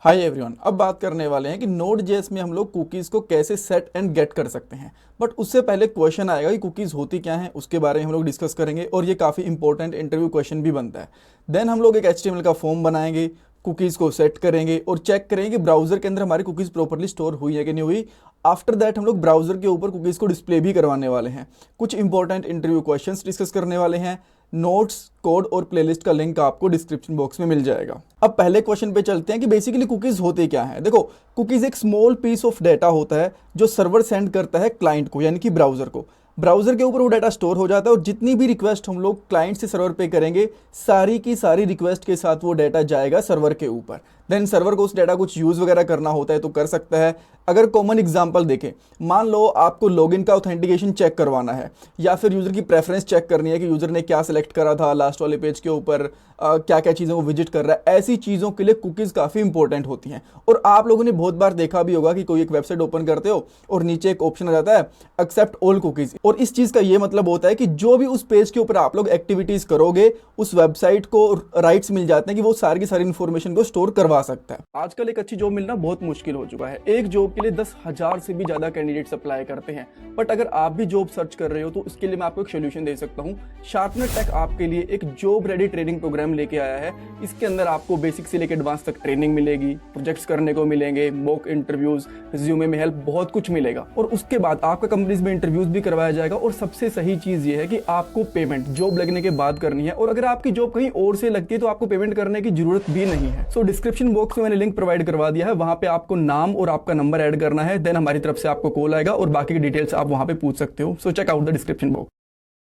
Hi everyone, अब बात करने वाले हैं कि Node.js में हम लोग कुकीज़ को कैसे सेट एंड गेट कर सकते हैं। बट उससे पहले क्वेश्चन आएगा कि कुकीज़ होती क्या हैं, उसके बारे में हम लोग डिस्कस करेंगे और ये काफ़ी इंपॉर्टेंट इंटरव्यू क्वेश्चन भी बनता है। देन हम लोग एक HTML का फॉर्म बनाएंगे, कुकीज़ को सेट करेंगे और चेक करेंगे कि ब्राउज़र के अंदर हमारी कुकीज़ प्रॉपरली स्टोर हुई है कि नहीं हुई। आफ्टर दैट हम लोग ब्राउज़र के ऊपर कुकीज़ को डिस्प्ले भी करवाने वाले हैं। कुछ इंपॉर्टेंट इंटरव्यू क्वेश्चंस डिस्कस करने वाले हैं। नोट्स, कोड और प्लेलिस्ट का लिंक आपको डिस्क्रिप्शन बॉक्स में मिल जाएगा। अब पहले क्वेश्चन पे चलते हैं कि बेसिकली कुकीज़ होते क्या हैं। देखो, कुकीज़ एक स्मॉल पीस ऑफ डाटा होता है जो सर्वर सेंड करता है क्लाइंट को, यानी कि ब्राउज़र को। ब्राउज़र के ऊपर वो डाटा स्टोर हो जाता है और जितनी भी रिक्वेस्ट हम लोग क्लाइंट से सर्वर पे करेंगे, सारी की सारी रिक्वेस्ट के साथ वो डाटा जाएगा सर्वर के ऊपर। देन सर्वर को उस डाटा कुछ यूज़ वगैरह करना होता है तो कर सकता है। अगर कॉमन एग्जांपल देखें, मान लो आपको लॉगिन का ऑथेंटिकेशन चेक करवाना है या फिर यूज़र की प्रेफरेंस चेक करनी है कि यूज़र ने क्या सिलेक्ट करा था लास्ट वाले पेज के ऊपर, क्या क्या चीज़ें वो विजिट कर रहा है। ऐसी चीज़ों के लिए कुकीज़ काफ़ी इंपॉर्टेंट होती हैं। और आप लोगों ने बहुत बार देखा भी होगा कि कोई एक वेबसाइट ओपन करते हो और नीचे एक ऑप्शन आ जाता है एक्सेप्ट ऑल कुकीज़। और इस चीज़ का ये मतलब होता है कि जो भी उस पेज के ऊपर आप लोग एक्टिविटीज़ करोगे, उस वेबसाइट को राइट्स मिल जाते हैं कि वो सारी की सारी इन्फॉर्मेशन को स्टोर करवा सकता है। आजकल एक अच्छी जॉब मिलना बहुत मुश्किल हो चुका है। एक जॉब के लिए 10,000 से भी ज़्यादा कैंडिडेट्स अप्लाई करते हैं। बट अगर आप भी जॉब सर्च कर रहे हो तो उसके लिए मैं आपको एक सोल्यूशन दे सकता हूँ। शार्पनर टेक आपके लिए एक जॉब रेडी ट्रेनिंग प्रोग्राम लेके आया है। इसके अंदर आपको बेसिक से लेकर एडवांस तक ट्रेनिंग मिलेगी, प्रोजेक्ट्स करने को मिलेंगे, मॉक इंटरव्यूज, रिज्यूमे में हेल्प, बहुत कुछ मिलेगा। और उसके बाद आपका कंपनीज में इंटरव्यूज भी करवाया जाएगा। और सबसे सही चीज़ ये है कि आपको पेमेंट जॉब लगने के बाद करनी है। और अगर आपकी जॉब कहीं और से लगती है तो आपको पेमेंट करने की जरूरत भी नहीं है। सो डिस्क्रिप्शन बॉक्स में मैंने लिंक प्रोवाइड करवा दिया है, वहां पे आपको नाम और आपका नंबर ऐड करना है। देन हमारी तरफ से आपको कॉल आएगा और बाकी की डिटेल्स आप वहां पे पूछ सकते हो। So check out the description box.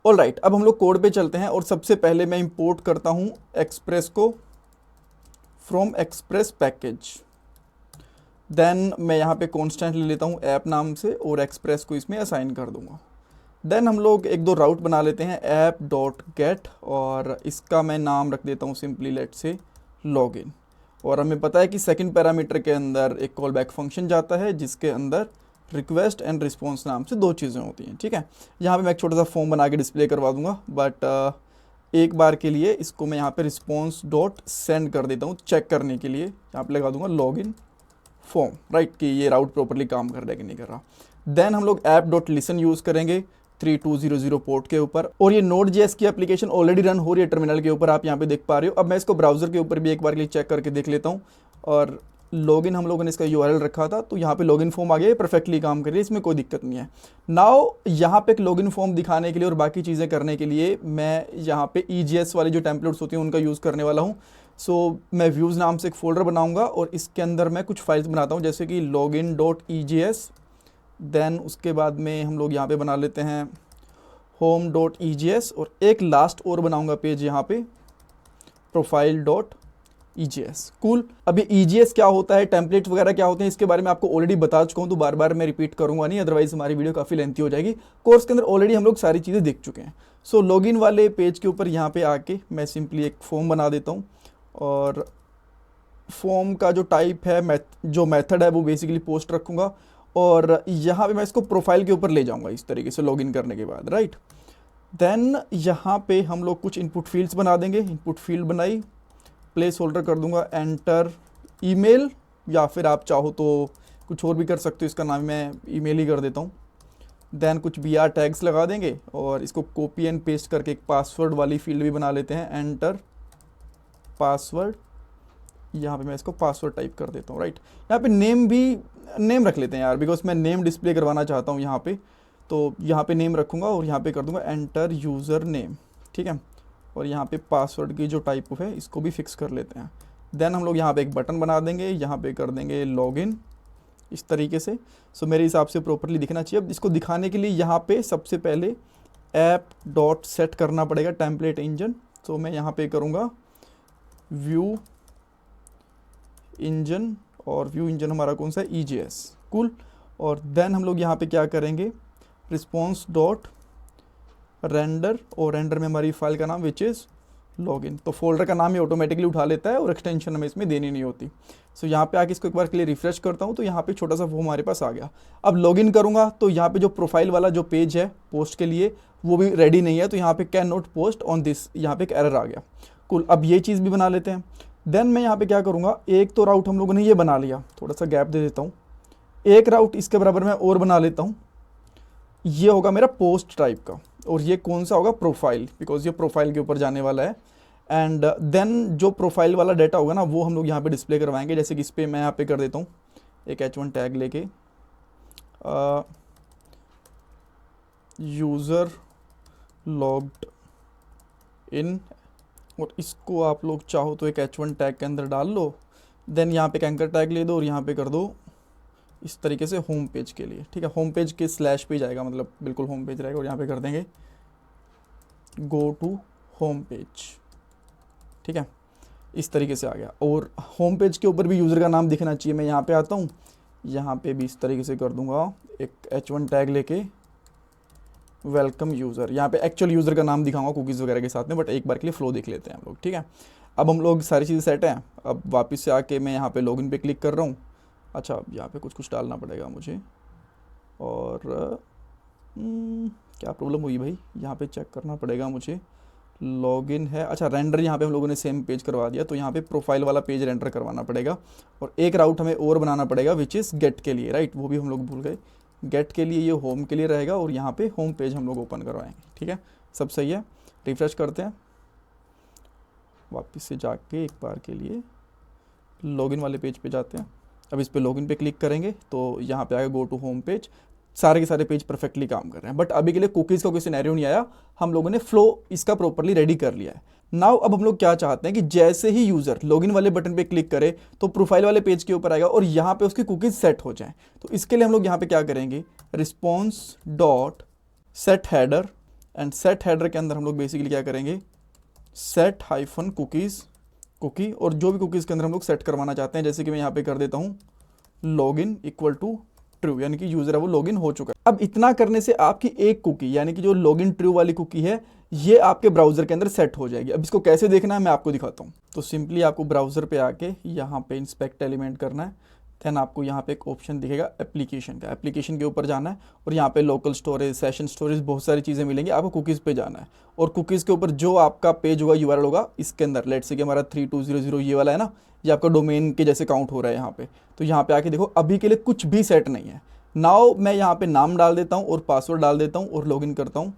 Alright, अब हम लोग कोड पे चलते हैं और सबसे पहले मैं इंपोर्ट करता हूं एक्सप्रेस को फ्रॉम एक्सप्रेस पैकेज। देन मैं यहाँ पे कॉन्स्टेंट ले लेता हूँ ऐप नाम से और एक्सप्रेस को इसमें असाइन कर दूंगा। देन हम लोग एक दो राउट बना लेते हैं ऐप डॉट गेट और इसका मैं नाम रख देता हूँ सिंपली लेट से लॉगिन। और हमें पता है कि सेकंड पैरामीटर के अंदर एक कॉल बैक फंक्शन जाता है जिसके अंदर रिक्वेस्ट एंड रिस्पॉन्स नाम से दो चीज़ें होती हैं। ठीक है, यहाँ पे मैं एक छोटा सा फॉर्म बना के डिस्प्ले करवा दूंगा। बट एक बार के लिए इसको मैं यहाँ पे रिस्पॉन्स डॉट सेंड कर देता हूँ चेक करने के लिए। यहाँ पे लगा दूंगा लॉगिन फॉर्म, राइट, कि ये राउट प्रॉपरली काम कर रहा है कि नहीं कर रहा। देन हम लोग ऐप डॉट लिसन यूज़ करेंगे 3200 पोर्ट के ऊपर। और ये Node.js की एप्लीकेशन ऑलरेडी रन हो रही है टर्मिनल के ऊपर, आप यहाँ पे देख पा रहे हो। अब मैं इसको ब्राउज़र के ऊपर भी एक बार के लिए चेक करके देख लेता हूँ। और लॉगिन हम लोगों ने इसका URL रखा था तो यहाँ पे लॉगिन फॉर्म आ गया, परफेक्टली काम कर रही है, इसमें कोई दिक्कत नहीं है। नाउ यहाँ पे एक लॉगिन फॉर्म दिखाने के लिए और बाकी चीज़ें करने के लिए मैं यहाँ पे EJS वाले जो टेम्पलेट्स होती हैं उनका यूज़ करने वाला हूँ। सो मैं व्यूज़ नाम से एक फोल्डर बनाऊँगा और इसके अंदर मैं कुछ फाइल्स बनाता हूँ जैसे कि login.ejs। देन उसके बाद में हम लोग यहाँ पे बना लेते हैं home.ejs और एक लास्ट और बनाऊँगा पेज यहाँ पे profile.ejs। कूल। अभी EJS क्या होता है, टेम्पलेट वगैरह क्या होते हैं, इसके बारे में आपको ऑलरेडी बता चुका हूँ तो बार बार मैं रिपीट करूँगा नहीं, अदरवाइज हमारी वीडियो काफ़ी लेंथी हो जाएगी। कोर्स के अंदर ऑलरेडी हम लोग सारी चीज़ें देख चुके हैं। सो लॉगिन वाले पेज के ऊपर यहाँ पे आके मैं सिंपली एक फॉर्म बना देता हूँ और फॉर्म का जो टाइप है, जो मेथड है वो बेसिकली पोस्ट रखूँगा। और यहाँ पे मैं इसको प्रोफाइल के ऊपर ले जाऊँगा इस तरीके से लॉगिन करने के बाद, राइट। देन यहाँ पे हम लोग कुछ इनपुट फील्ड्स बना देंगे। इनपुट फील्ड बनाई, प्लेस होल्डर कर दूंगा एंटर ईमेल, या फिर आप चाहो तो कुछ और भी कर सकते हो, इसका नाम मैं ईमेल ही कर देता हूँ। देन कुछ BR टैग्स लगा देंगे और इसको कॉपी एंड पेस्ट करके एक पासवर्ड वाली फील्ड भी बना लेते हैं, एंटर पासवर्ड। यहाँ पे मैं इसको पासवर्ड टाइप कर देता हूँ, राइट। यहाँ पे नेम रख लेते हैं यार, बिकॉज मैं नेम डिस्प्ले करवाना चाहता हूँ यहाँ पे। तो यहाँ पे नेम रखूँगा और यहाँ पे कर दूँगा एंटर यूज़र नेम, ठीक है। और यहाँ पे पासवर्ड की जो टाइप है इसको भी फिक्स कर लेते हैं। देन हम लोग यहाँ पे एक बटन बना देंगे, यहाँ पे कर देंगे लॉगिन इस तरीके से। सो मेरे हिसाब से प्रॉपरली दिखना चाहिए। अब इसको दिखाने के लिए यहाँ पे सबसे पहले ऐप डॉट सेट करना पड़ेगा टेम्पलेट इंजन। तो मैं यहाँ पे करूँगा व्यू इंजन, और व्यू इंजन हमारा कौन सा है, EJS। कूल। और देन हम लोग यहाँ पे क्या करेंगे, रिस्पॉन्स डॉट रेंडर, और रेंडर में हमारी फाइल का नाम विच इज़ लॉगिन। तो फोल्डर का नाम ही ऑटोमेटिकली उठा लेता है और एक्सटेंशन हमें इसमें देनी नहीं होती। सो यहाँ पे आके इसको एक बार के लिए रिफ्रेश करता हूँ तो यहाँ पे छोटा सा वो हमारे पास आ गया। अब लॉगिन करूँगा तो यहाँ पे जो प्रोफाइल वाला जो पेज है पोस्ट के लिए वो भी रेडी नहीं है, तो यहाँ पे can not post on this, यहाँ पे एक एरर आ गया। कूल। अब ये चीज़ भी बना लेते हैं। देन मैं यहाँ पे क्या करूँगा, एक तो राउट हम लोगों ने ये बना लिया, थोड़ा सा गैप दे देता हूँ, एक राउट इसके बराबर मैं और बना लेता हूँ, ये होगा मेरा पोस्ट टाइप का, और ये कौन सा होगा, प्रोफाइल, बिकॉज ये प्रोफाइल के ऊपर जाने वाला है। एंड देन जो प्रोफाइल वाला डाटा होगा ना वो हम लोग यहाँ पे डिस्प्ले करवाएंगे। जैसे कि इस पर मैं यहाँ पे कर देता हूँ एक H1 टैग लेके, यूज़र लॉग्ड इन, और इसको आप लोग चाहो तो एक H1 टैग के अंदर डाल लो। देन यहाँ पे एक एंकर टैग ले दो और यहाँ पे कर दो इस तरीके से होम पेज के लिए, ठीक है, होम पेज के स्लैश पे जाएगा, मतलब बिल्कुल होम पेज रहेगा, और यहाँ पे कर देंगे गो टू होम पेज, ठीक है, इस तरीके से आ गया। और होम पेज के ऊपर भी यूज़र का नाम दिखना चाहिए। मैं यहाँ पे आता हूँ, यहाँ पे भी इस तरीके से कर दूंगा एक H1 टैग लेके वेलकम यूज़र, यहाँ पे एक्चुअल यूज़र का नाम दिखाऊंगा कुकीज़ वगैरह के साथ में, बट एक बार के लिए फ्लो देख लेते हैं हम लोग, ठीक है। अब हम लोग सारी चीज़ें सेट हैं। अब वापस से आके मैं यहाँ पे लॉगिन पे क्लिक कर रहा हूँ। अच्छा, यहाँ पे कुछ डालना पड़ेगा मुझे, और क्या प्रॉब्लम हुई भाई, यहाँ पे चेक करना पड़ेगा मुझे। लॉगिन है, अच्छा रेंडर यहाँ पे हम लोगों ने सेम पेज करवा दिया, तो यहाँ पे प्रोफाइल वाला पेज रेंडर करवाना पड़ेगा, और एक राउट हमें और बनाना पड़ेगा विच इज़ गेट के लिए, राइट, वो भी हम लोग भूल गए। गेट के लिए ये होम के लिए रहेगा, और यहाँ पे होम पेज हम लोग ओपन करवाएंगे, ठीक है, सब सही है। रिफ्रेश करते हैं, वापस से जाके एक बार के लिए लॉगिन वाले पेज पे जाते हैं। अब इस पे लॉगिन पे क्लिक करेंगे तो यहाँ पे आएगा गो टू होम पेज। सारे के सारे पेज परफेक्टली काम कर रहे हैं, बट अभी के लिए कुकीज़ का कोई सिनेरियो नहीं आया, हम लोगों ने फ्लो इसका प्रॉपरली रेडी कर लिया है। नाउ अब हम लोग क्या चाहते हैं कि जैसे ही यूज़र लॉगिन वाले बटन पे क्लिक करे तो प्रोफाइल वाले पेज के ऊपर आएगा और यहाँ पे उसकी कुकीज़ सेट हो जाए। तो इसके लिए हम लोग यहाँ पे क्या करेंगे, response dot set header, and set header के अंदर हम लोग बेसिकली क्या करेंगे, सेट हाइफन कुकीज़, कुकी, और जो भी कुकीज़ के अंदर हम लोग सेट करवाना चाहते हैं, जैसे कि मैं यहाँ पे कर देता हूँ लॉगिन इक्वल टू ट्रू, यानी कि यूजर है वो लॉगिन हो चुका है। अब इतना करने से आपकी एक कुकी, यानी कि जो लॉगिन ट्रू वाली कुकी है, ये आपके ब्राउजर के अंदर सेट हो जाएगी। अब इसको कैसे देखना है मैं आपको दिखाता हूँ। तो सिंपली आपको ब्राउजर पे आके यहाँ पे इंस्पेक्ट एलिमेंट करना है, देन आपको यहाँ पे एक ऑप्शन दिखेगा एप्लीकेशन का, एप्लीकेशन के ऊपर जाना है, और यहाँ पे लोकल स्टोरेज, सेशन स्टोरेज, बहुत सारी चीज़ें मिलेंगी। आपको कुकीज़ पे जाना है, और कुकीज़ के ऊपर जो आपका पेज होगा, यूआरएल होगा, इसके अंदर लेट्स से कि हमारा 3200 ये वाला है ना, ये आपका डोमेन के जैसे काउंट हो रहा है यहाँ पे। तो यहाँ पे आके देखो, अभी के लिए कुछ भी सेट नहीं है। नाउ मैं यहाँ पे नाम डाल देता हूँ और पासवर्ड डाल देता हूँ और लॉगिन करता हूँ।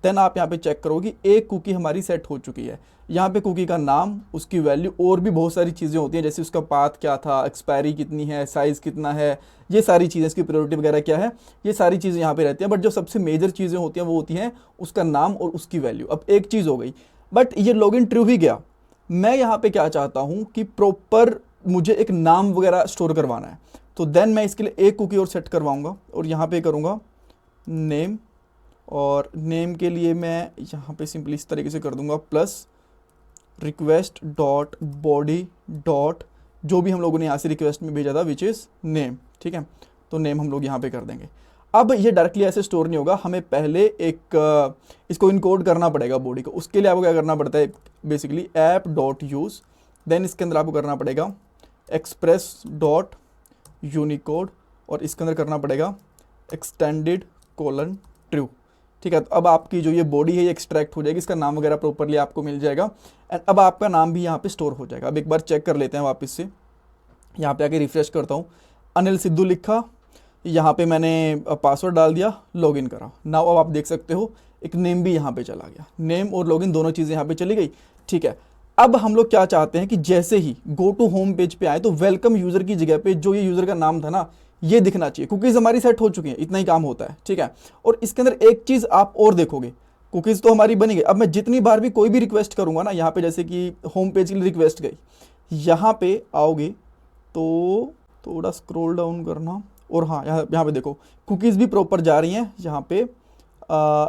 देन आप यहाँ पे चेक करोगे एक कुकी हमारी सेट हो चुकी है। यहाँ पे कुकी का नाम, उसकी वैल्यू, और भी बहुत सारी चीज़ें होती हैं, जैसे उसका पाथ क्या था, एक्सपायरी कितनी है, साइज़ कितना है, ये सारी चीज़ें, इसकी प्रायोरिटी वगैरह क्या है, ये सारी चीज़ें यहाँ पे रहती हैं। बट जो सबसे मेजर चीज़ें होती हैं वो होती हैं उसका नाम और उसकी वैल्यू। अब एक चीज़ हो गई, बट ये लॉगिन ट्रू ही गया। मैं यहाँ पे क्या चाहता हूँ कि प्रॉपर मुझे एक नाम वगैरह स्टोर करवाना है, तो देन मैं इसके लिए एक कुकी और सेट करवाऊँगा, और यहाँ पे करूँगा नेम, और नेम के लिए मैं यहाँ पे सिंपली इस तरीके से कर दूंगा plus request dot body dot जो भी हम लोगों ने यहाँ से रिक्वेस्ट में भेजा था विच इज़ नेम, ठीक है। तो नेम हम लोग यहाँ पे कर देंगे। अब ये डायरेक्टली ऐसे स्टोर नहीं होगा, हमें पहले एक इसको इनकोड करना पड़ेगा बॉडी को। उसके लिए आपको क्या करना पड़ता है, basically app dot use, then इसके अंदर आपको करना पड़ेगा एक्सप्रेस डॉट यूनिकोड, और इसके अंदर करना पड़ेगा एक्सटेंडेड कोलन ट्रू, ठीक है। तो अब आपकी जो ये बॉडी है ये एक्सट्रैक्ट हो जाएगी, इसका नाम वगैरह प्रॉपरली आपको मिल जाएगा, एंड अब आपका नाम भी यहाँ पे स्टोर हो जाएगा। अब एक बार चेक कर लेते हैं वापस से, यहाँ पे आके रिफ्रेश करता हूँ, अनिल सिद्धू लिखा, यहाँ पे मैंने पासवर्ड डाल दिया, लॉगिन करा। नाउ अब आप देख सकते हो एक नेम भी यहाँ पे चला गया, नेम और लॉगिन दोनों चीज़ें यहाँ पे चली गई, ठीक है। अब हम लोग क्या चाहते हैं कि जैसे ही गो टू होम पेज पे आए तो वेलकम यूज़र की जगह पे जो ये यूज़र का नाम था ना, ये दिखना चाहिए। कुकीज़ हमारी सेट हो चुकी हैं, इतना ही काम होता है, ठीक है। और इसके अंदर एक चीज़ आप और देखोगे, कुकीज़ तो हमारी बनी गई। अब मैं जितनी बार भी कोई भी रिक्वेस्ट करूँगा ना, यहाँ पे जैसे कि होम पेज के लिए रिक्वेस्ट गई, यहाँ पे आओगे तो थोड़ा स्क्रॉल डाउन करना, और हाँ यहाँ पे देखो कुकीज़ भी प्रॉपर जा रही हैं यहाँ पे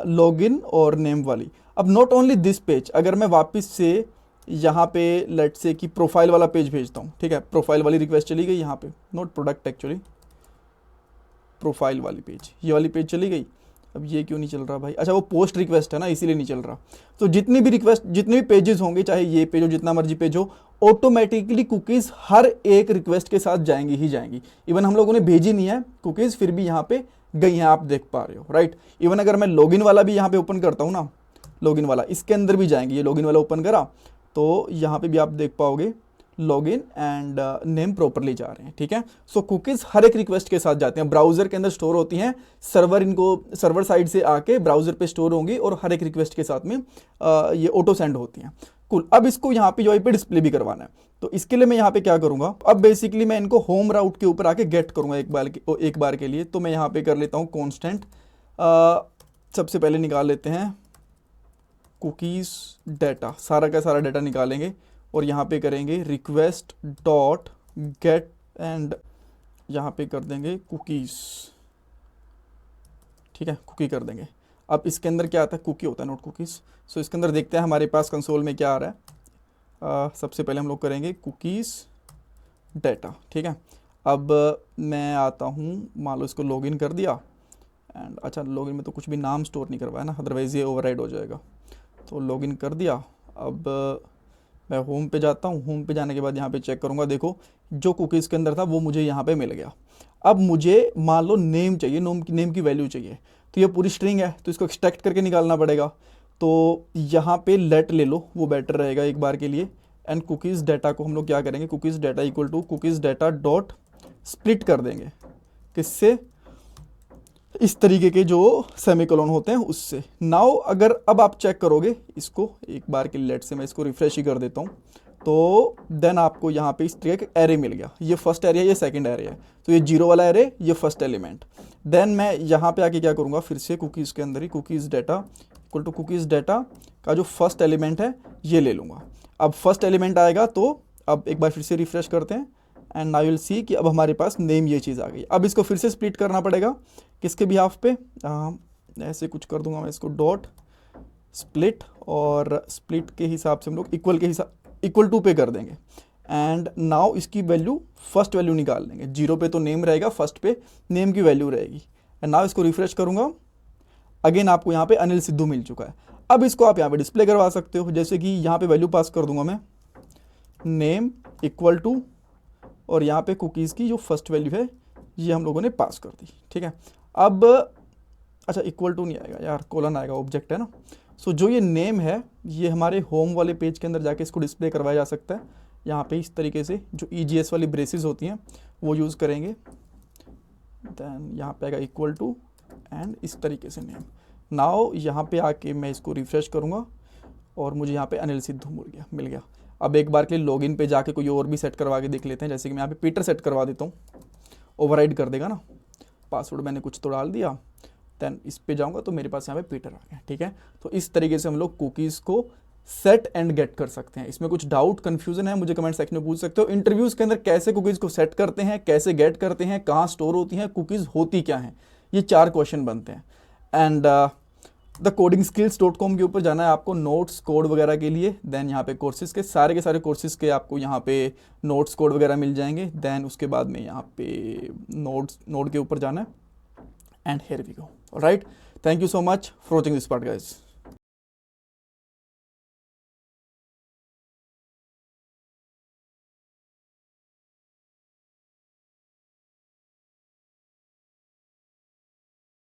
लॉगिन और नेम वाली। अब नॉट ओनली दिस पेज, अगर मैं वापस से यहाँ पे लेट्स से कि प्रोफाइल वाला पेज भेजता हूँ, ठीक है, प्रोफाइल वाली रिक्वेस्ट चली गई यहाँ पे, नॉट प्रोडक्ट एक्चुअली, प्रोफाइल वाली पेज, ये वाली पेज चली गई। अब ये क्यों नहीं चल रहा भाई, अच्छा वो पोस्ट रिक्वेस्ट है ना, इसीलिए नहीं चल रहा। तो जितनी भी रिक्वेस्ट, जितने भी पेजेस होंगे, चाहे ये पेज हो, जितना मर्जी पेज हो, ऑटोमेटिकली कुकीज़ हर एक रिक्वेस्ट के साथ जाएंगी ही जाएंगी। इवन हम लोगों ने भेजी नहीं है कुकीज़, फिर भी यहाँ पे गई हैं, आप देख पा रहे हो, राइट। इवन अगर मैं लॉगिन वाला भी यहाँ पे ओपन करता हूँ ना, लॉगिन वाला, इसके अंदर भी जाएंगी, ये लॉगिन वाला ओपन करा तो यहाँ पे भी आप देख पाओगे लॉगिन एंड नेम प्रॉपरली जा रहे हैं, ठीक है। सो कुकीज़ हर एक रिक्वेस्ट के साथ जाते हैं, ब्राउज़र के अंदर स्टोर होती हैं, सर्वर साइड से आके ब्राउज़र पे स्टोर होंगी और हर एक रिक्वेस्ट के साथ में ये ऑटो सेंड होती हैं। कूल। अब इसको यहाँ पे यूआई पे डिस्प्ले भी करवाना है, तो इसके लिए मैं यहाँ पे क्या करूँगा, अब बेसिकली मैं इनको होम राउट के ऊपर आके गेट करूँगा एक बार के लिए। तो मैं यहाँ पे कर लेता हूँ कॉन्स्टेंट, सबसे पहले निकाल लेते हैं कुकीज़ डाटा, सारा का सारा डाटा निकालेंगे और यहाँ पे करेंगे रिक्वेस्ट डॉट गेट एंड यहाँ पे कर देंगे कुकीज़, ठीक है, कुकी कर देंगे। अब इसके अंदर क्या आता है, कुकी होता है, नोट कुकीज़। सो इसके अंदर देखते हैं हमारे पास कंसोल में क्या आ रहा है। सबसे पहले हम लोग करेंगे कुकीज़ डाटा, ठीक है। अब मैं आता हूँ, मान लो इसको लॉगिन कर दिया एंड अच्छा लॉगिन में तो कुछ भी नाम स्टोर नहीं करवाया ना, अदरवाइज़ ये ओवरराइड हो जाएगा। तो लॉगिन कर दिया। अब मैं होम पे जाता हूँ, होम पे जाने के बाद यहाँ पे चेक करूँगा, देखो जो कुकीज़ के अंदर था वो मुझे यहाँ पे मिल गया। अब मुझे मान लो नेम चाहिए, नेम की वैल्यू चाहिए, तो ये पूरी स्ट्रिंग है तो इसको एक्सट्रैक्ट करके निकालना पड़ेगा। तो यहाँ पे लेट ले लो, वो बेटर रहेगा एक बार के लिए। एंड कुकीज़ डाटा को हम लोग क्या करेंगे, cookies data equal to cookies data dot split कर देंगे, किससे, इस तरीके के जो सेमीकोलन होते हैं उससे। नाउ अगर अब आप चेक करोगे इसको एक बार के लिए, लेट से मैं इसको रिफ्रेश ही कर देता हूँ, तो देन आपको यहाँ पे इस तरीके का एरे मिल गया। ये फर्स्ट एरे है, ये सेकंड एरे है, तो ये जीरो वाला एरे, ये फर्स्ट एलिमेंट। देन मैं यहाँ पे आके क्या करूँगा, फिर से कुकीज़ के अंदर ही cookies data equal to cookies data का जो फर्स्ट एलिमेंट है ये ले लूँगा। अब फर्स्ट एलिमेंट आएगा, तो अब एक बार फिर से रिफ्रेश करते हैं एंड आई विल सी कि अब हमारे पास नेम ये चीज़ आ गई। अब इसको फिर से स्प्लिट करना पड़ेगा, किसके बिहाफ पे, ऐसे कुछ कर दूंगा मैं इसको, डॉट स्प्लिट, और स्प्लिट के हिसाब से हम लोग इक्वल टू पे कर देंगे। एंड नाउ इसकी वैल्यू, फर्स्ट वैल्यू निकाल लेंगे, जीरो पे तो नेम रहेगा, फर्स्ट पे नेम की वैल्यू रहेगी। एंड नाउ इसको रिफ्रेश करूंगा, अगेन आपको यहाँ पे अनिल सिद्धू मिल चुका है। अब इसको आप यहाँ पे डिस्प्ले करवा सकते हो, जैसे कि यहाँ पे वैल्यू पास कर दूंगा मैं, नेम इक्वल टू, और यहाँ पे कुकीज़ की जो फर्स्ट वैल्यू है ये हम लोगों ने पास कर दी, ठीक है। अब अच्छा इक्वल टू नहीं आएगा यार, कोलन आएगा, ऑब्जेक्ट है ना। सो जो ये नेम है ये हमारे होम वाले पेज के अंदर जाके इसको डिस्प्ले करवाया जा सकता है। यहाँ पे इस तरीके से जो EGS वाली ब्रेसेस होती हैं वो यूज़ करेंगे। देन यहाँ पे आएगा इक्वल टू एंड इस तरीके से नेम। नाउ यहाँ पे आके मैं इसको रिफ्रेश करूँगा और मुझे यहाँ पे अनिल सिद्धू मिल गया। अब एक बार के लिए लॉगिन पे जाके कोई और भी सेट करवा के देख लेते हैं, जैसे कि मैं यहाँ पे पीटर सेट करवा देता हूँ, ओवरराइड कर देगा ना, पासवर्ड मैंने कुछ तो डाल दिया, देन इस पे जाऊँगा तो मेरे पास यहाँ पे पीटर आ गया, ठीक है। तो इस तरीके से हम लोग कुकीज़ को सेट एंड गेट कर सकते हैं। इसमें कुछ डाउट कन्फ्यूजन है मुझे कमेंट सेक्शन में पूछ सकते हो। इंटरव्यूज़ के अंदर कैसे कुकीज़ को सेट करते हैं, कैसे गेट करते हैं, कहाँ स्टोर होती हैं, कुकीज़ होती क्या हैं, ये 4 क्वेश्चन बनते हैं। एंड द codingskills.com के ऊपर जाना है आपको नोट्स कोड वगैरह के लिए। देन यहाँ पे कोर्सेज़ के सारे कोर्सेज़ के आपको यहाँ पे नोट्स कोड वगैरह मिल जाएंगे। देन उसके बाद में यहाँ पे नोट के ऊपर जाना है and here we go. Alright, thank you so much for watching this part guys.